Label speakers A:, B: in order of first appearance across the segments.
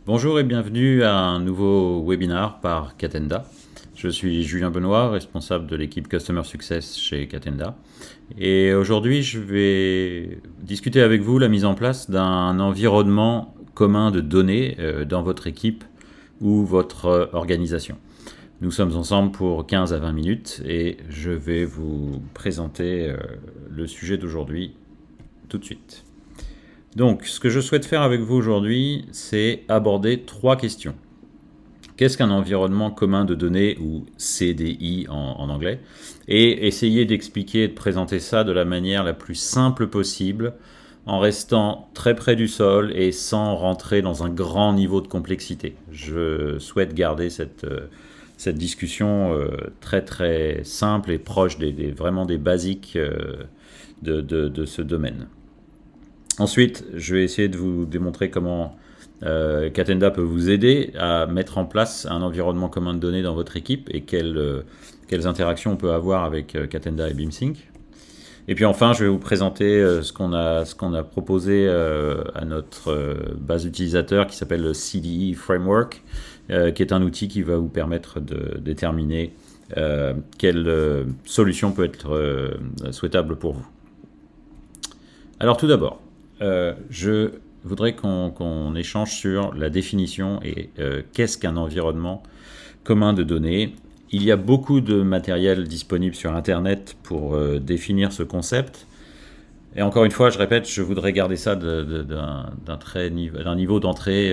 A: Bonjour et bienvenue à un nouveau webinar par Catenda. Je suis Julien Benoît, responsable de l'équipe Customer Success chez Catenda. Et aujourd'hui, je vais discuter avec vous la mise en place d'un environnement commun de données dans votre équipe ou votre organisation. Nous sommes ensemble pour 15 à 20 minutes et je vais vous présenter le sujet d'aujourd'hui tout de suite. Donc, ce que je souhaite faire avec vous aujourd'hui, c'est aborder 3 questions. Qu'est-ce qu'un environnement commun de données, ou CDI en anglais, et essayer d'expliquer et de présenter ça de la manière la plus simple possible, en restant très près du sol et sans rentrer dans un grand niveau de complexité. Je souhaite garder cette discussion très très simple et proche vraiment des basiques de ce domaine. Ensuite, je vais essayer de vous démontrer comment Catenda peut vous aider à mettre en place un environnement commun de données dans votre équipe et quelles interactions on peut avoir avec Catenda et BeamSync. Et puis enfin, je vais vous présenter ce qu'on a proposé à notre base utilisateur qui s'appelle le CDE Framework, qui est un outil qui va vous permettre de déterminer quelle solution peut être souhaitable pour vous. Alors tout d'abord, je voudrais qu'on échange sur la définition et qu'est-ce qu'un environnement commun de données. Il y a beaucoup de matériel disponible sur Internet pour définir ce concept. Et encore une fois, je répète, je voudrais garder ça d'un niveau d'entrée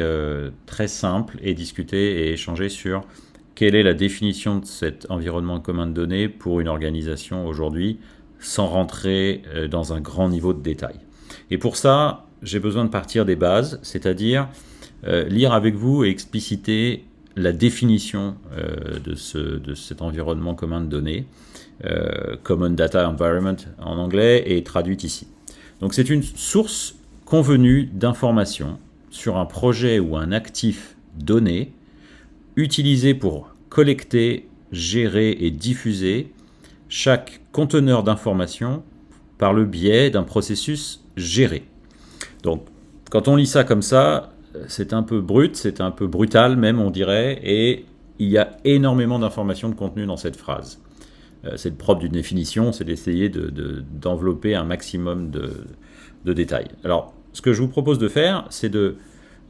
A: très simple et discuter et échanger sur quelle est la définition de cet environnement commun de données pour une organisation aujourd'hui, sans rentrer dans un grand niveau de détail. Et pour ça, j'ai besoin de partir des bases, c'est-à-dire lire avec vous et expliciter la définition de cet environnement commun de données, Common Data Environment en anglais, est traduite ici. Donc c'est une source convenue d'informations sur un projet ou un actif donné, utilisé pour collecter, gérer et diffuser chaque conteneur d'informations par le biais d'un processus géré. Donc, quand on lit ça comme ça, c'est un peu brut, c'est un peu brutal même, on dirait, et il y a énormément d'informations de contenu dans cette phrase. C'est le propre d'une définition, c'est d'essayer d'envelopper un maximum de détails. Alors, ce que je vous propose de faire, c'est de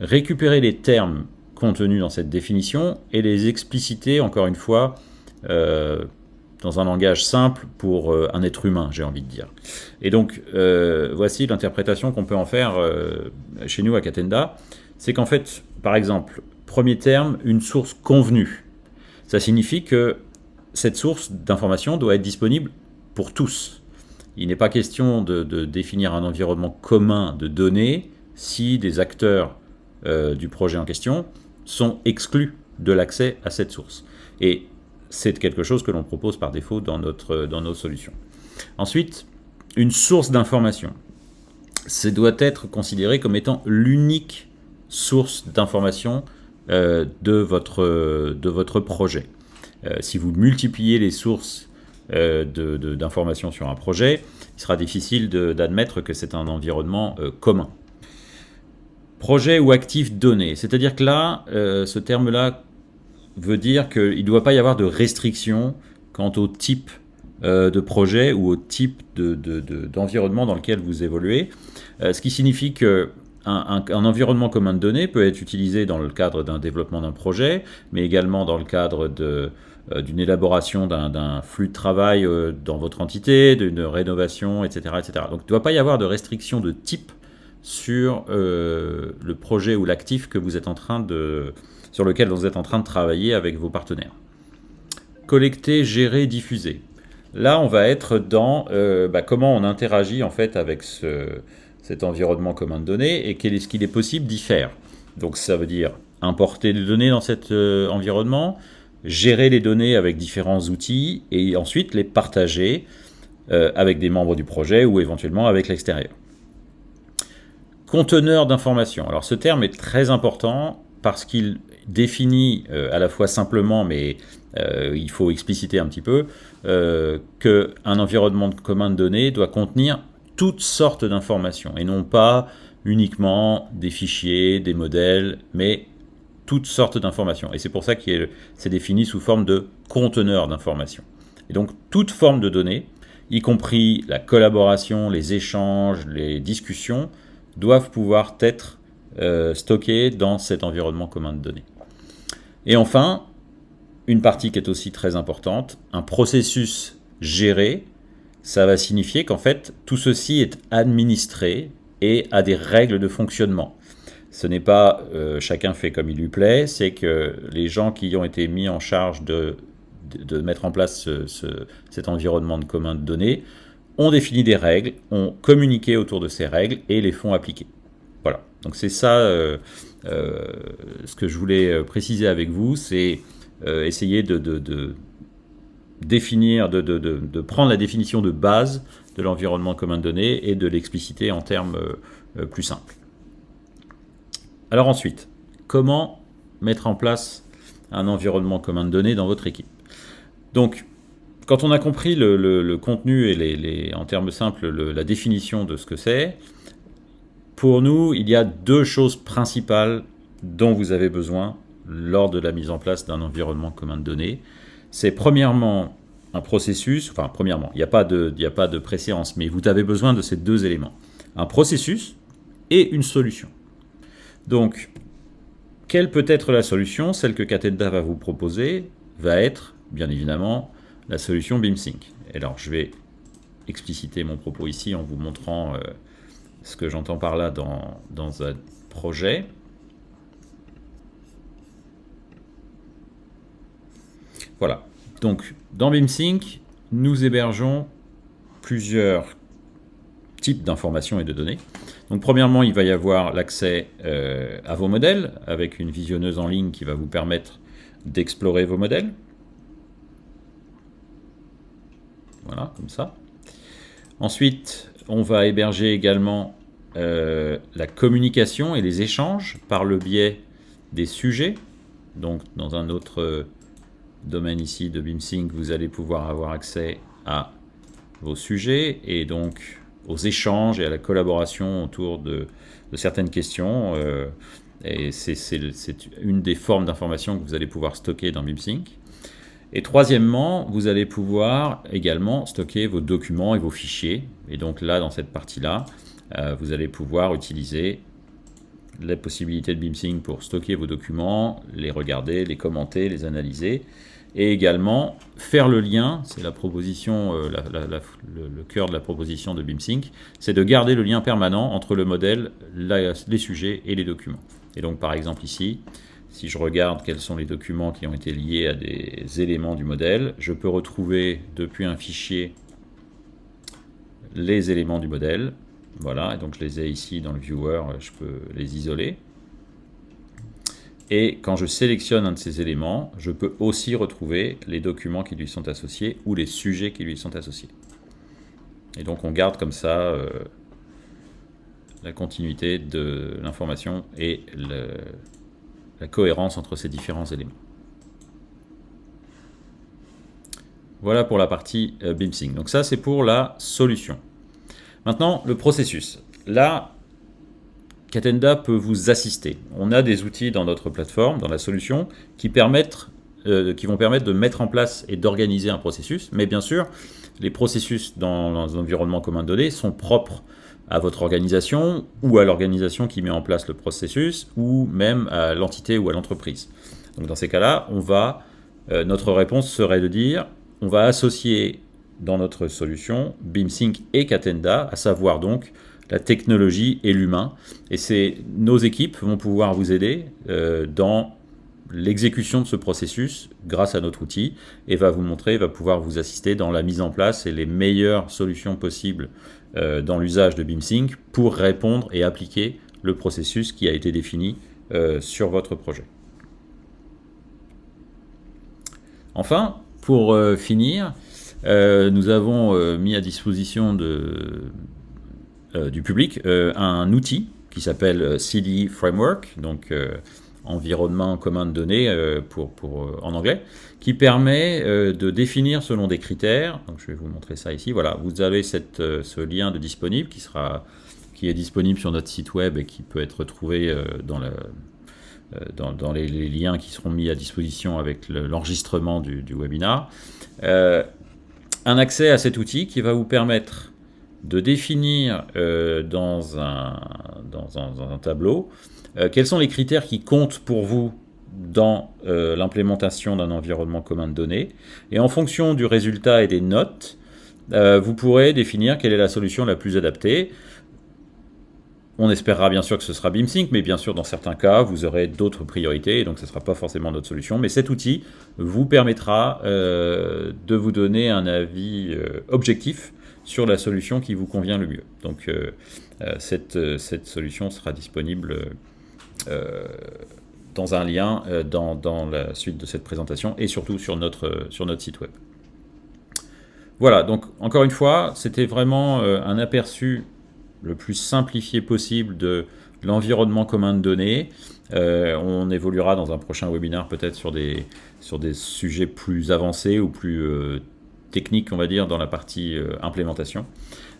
A: récupérer les termes contenus dans cette définition et les expliciter, encore une fois, dans un langage simple pour un être humain, j'ai envie de dire. Et donc, voici l'interprétation qu'on peut en faire chez nous à Catenda. C'est qu'en fait, par exemple, premier terme, une source convenue. Ça signifie que cette source d'information doit être disponible pour tous. Il n'est pas question de définir un environnement commun de données si des acteurs du projet en question sont exclus de l'accès à cette source. Et c'est quelque chose que l'on propose par défaut dans nos solutions. Ensuite, une source d'information. Ça doit être considéré comme étant l'unique source d'information de votre projet. Si vous multipliez les sources d'informations sur un projet, il sera difficile d'admettre que c'est un environnement commun. Projet ou actif donné, c'est-à-dire que là, ce terme-là veut dire qu'il ne doit pas y avoir de restrictions quant au type de projet ou au type d'environnement dans lequel vous évoluez. Ce qui signifie qu'un environnement commun de données peut être utilisé dans le cadre d'un développement d'un projet, mais également dans le cadre d'une élaboration d'un flux de travail dans votre entité, d'une rénovation, etc., etc. Donc il ne doit pas y avoir de restrictions de type sur le projet ou l'actif que vous êtes sur lequel vous êtes en train de travailler avec vos partenaires. Collecter, gérer, diffuser. Là, on va être dans comment on interagit en fait avec cet environnement commun de données et ce qu'il est possible d'y faire. Donc ça veut dire importer des données dans cet environnement, gérer les données avec différents outils et ensuite les partager avec des membres du projet ou éventuellement avec l'extérieur. Conteneur d'informations. Alors ce terme est très important parce qu'il définit à la fois simplement, mais il faut expliciter un petit peu, qu'un environnement commun de données doit contenir toutes sortes d'informations et non pas uniquement des fichiers, des modèles, mais toutes sortes d'informations. Et c'est pour ça que c'est défini sous forme de conteneur d'informations. Et donc, toute forme de données, y compris la collaboration, les échanges, les discussions, doivent pouvoir être stockées dans cet environnement commun de données. Et enfin, une partie qui est aussi très importante, un processus géré, ça va signifier qu'en fait, tout ceci est administré et a des règles de fonctionnement. Ce n'est pas chacun fait comme il lui plaît, c'est que les gens qui ont été mis en charge de mettre en place cet environnement de commun de données ont défini des règles, ont communiqué autour de ces règles et les font appliquer. Voilà, donc c'est ça ce que je voulais préciser avec vous, c'est essayer de définir, de prendre la définition de base de l'environnement commun de données et de l'expliciter en termes plus simples. Alors ensuite, comment mettre en place un environnement commun de données dans votre équipe? Donc, quand on a compris le contenu et en termes simples la définition de ce que c'est, pour nous, il y a deux choses principales dont vous avez besoin lors de la mise en place d'un environnement commun de données. C'est premièrement un processus, enfin premièrement, il n'y a pas de préséance, mais vous avez besoin de ces deux éléments. Un processus et une solution. Donc, quelle peut être la solution? Celle que Catenda va vous proposer va être, bien évidemment, la solution BeamSync. Et alors, je vais expliciter mon propos ici en vous montrant ce que j'entends par là dans un projet. Voilà. Donc, dans BeamSync, nous hébergeons plusieurs types d'informations et de données. Donc, premièrement, il va y avoir l'accès à vos modèles avec une visionneuse en ligne qui va vous permettre d'explorer vos modèles. Voilà, comme ça. Ensuite, on va héberger également la communication et les échanges par le biais des sujets. Donc, dans un autre domaine ici de BeamSync, vous allez pouvoir avoir accès à vos sujets et donc aux échanges et à la collaboration autour de certaines questions. Et c'est une des formes d'information que vous allez pouvoir stocker dans BeamSync. Et troisièmement, vous allez pouvoir également stocker vos documents et vos fichiers. Et donc là, dans cette partie-là, vous allez pouvoir utiliser la possibilité de BeamSync pour stocker vos documents, les regarder, les commenter, les analyser, et également faire le lien, c'est la proposition, le cœur de la proposition de BeamSync, c'est de garder le lien permanent entre le modèle, les sujets et les documents. Et donc par exemple ici, si je regarde quels sont les documents qui ont été liés à des éléments du modèle, je peux retrouver depuis un fichier les éléments du modèle. Voilà, et donc je les ai ici dans le viewer, je peux les isoler. Et quand je sélectionne un de ces éléments, je peux aussi retrouver les documents qui lui sont associés ou les sujets qui lui sont associés. Et donc on garde comme ça la continuité de l'information et la cohérence entre ces différents éléments. Voilà pour la partie BeamSync. Donc ça, c'est pour la solution. Maintenant, le processus. Là, Catenda peut vous assister. On a des outils dans notre plateforme, dans la solution, qui vont permettre de mettre en place et d'organiser un processus. Mais bien sûr, les processus dans un environnement commun de données sont propres à votre organisation ou à l'organisation qui met en place le processus ou même à l'entité ou à l'entreprise. Donc dans ces cas-là, notre réponse serait de dire on va associer dans notre solution BeamSync et Catenda, à savoir donc la technologie et l'humain. Et nos équipes vont pouvoir vous aider dans l'exécution de ce processus grâce à notre outil et va pouvoir vous assister dans la mise en place et les meilleures solutions possibles dans l'usage de BeamSync pour répondre et appliquer le processus qui a été défini sur votre projet. Enfin, pour finir, nous avons mis à disposition du public un outil qui s'appelle CDE Framework, donc environnement commun de données en anglais, qui permet de définir selon des critères. Donc je vais vous montrer ça ici. Voilà, vous avez ce lien de disponible qui est disponible sur notre site web et qui peut être trouvé dans les liens qui seront mis à disposition avec l'enregistrement du webinar, un accès à cet outil qui va vous permettre de définir dans un tableau quels sont les critères qui comptent pour vous dans l'implémentation d'un environnement commun de données. Et en fonction du résultat et des notes, vous pourrez définir quelle est la solution la plus adaptée. On espérera bien sûr que ce sera BeamSync, mais bien sûr dans certains cas, vous aurez d'autres priorités, et donc ce ne sera pas forcément notre solution. Mais cet outil vous permettra de vous donner un avis objectif sur la solution qui vous convient le mieux. Donc cette solution sera disponible dans un lien dans la suite de cette présentation, et surtout sur notre site web. Voilà, donc encore une fois, c'était vraiment un aperçu le plus simplifié possible de l'environnement commun de données. On évoluera dans un prochain webinaire peut-être sur des sujets plus avancés ou plus techniques, on va dire, dans la partie implémentation.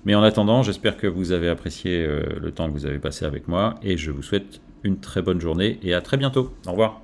A: Mais en attendant, j'espère que vous avez apprécié le temps que vous avez passé avec moi, et je vous souhaite une très bonne journée et à très bientôt. Au revoir.